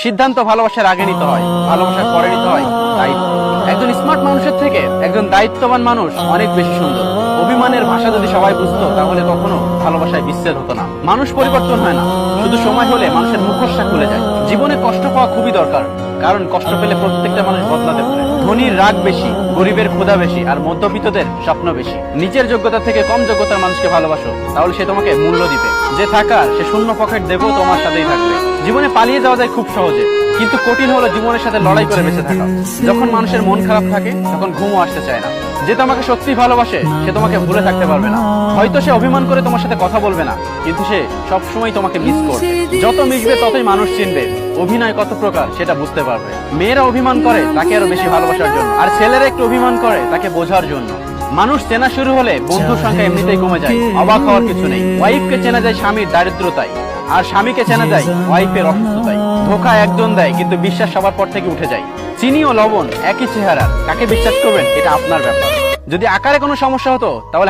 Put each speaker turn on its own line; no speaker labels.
সিদ্ধান্ত ভালোবাসার আগে নিতে হয়, ভালোবাসার পরে নিতে হয় দায়িত্ব। একজন স্মার্ট মানুষের থেকে একজন দায়িত্ববান মানুষ অনেক বেশি সুন্দর। অভিমানের ভাষা যদি সবাই বুঝতো তাহলে কখনো ভালোবাসায় বিচ্ছেদ হতো না। মানুষ পরিবর্তন হয় না, শুধু সময় হলে মানুষের মুখোশটা খুলে যায়। জীবনে কষ্ট পাওয়া খুবই দরকার, কারণ কষ্ট পেলে প্রত্যেকটা মানুষ বদলাতে পারে। ধনীর রাগ বেশি, গরিবের ক্ষুধা বেশি, আর মধ্যবিত্তদের স্বপ্ন বেশি। নিজের যোগ্যতা থেকে কম যোগ্যতার মানুষকে ভালোবাসো, তাহলে সে তোমাকে মূল্য দিবে। যে থাকার সে শূন্য পকেট দেবেও তোমার সাথেই থাকবে। জীবনে পালিয়ে যাওয়া যায় খুব সহজে, কিন্তু কঠিন হলো জীবনের সাথে লড়াই করে বেঁচে থাকা। যখন মানুষের মন খারাপ থাকে তখন ঘুমও আসতে চায় না। যে তোমাকে সত্যি ভালোবাসে সে তোমাকে ভুলে থাকতে পারবে না। হয়তো সে অভিমান করে তোমার সাথে কথা বলবে না, কিন্তু সে সবসময় তোমাকে মিস করবে। যত মিশবে ততই মানুষ চিনবে অভিনয় কত প্রকার সেটা বুঝতে পারবে। মেয়েরা অভিমান করে তাকে আরো বেশি ভালোবাসার জন্য, আর ছেলেরা একটু অভিমান করে তাকে বোঝার জন্য। মানুষ চেনা শুরু হলে বন্ধুর সংখ্যা এমনিতেই কমে যায়। অবাক হওয়ার কিছু নেই। ওয়াইফকে চেনা যায় স্বামীর দারিদ্রতায়, আর স্বামীকে চেনা যায় ওয়াইফের অসুস্থতায়। ধোঁকা একজন দেয়, কিন্তু বিশ্বাস সবার পর থেকে উঠে যায়। চিনি ও লবণ একই চেহারা, কাকে বিশ্বাস করবেন এটা আপনার ব্যাপার। যদি আকারে কোনো সমস্যা হতো তাহলে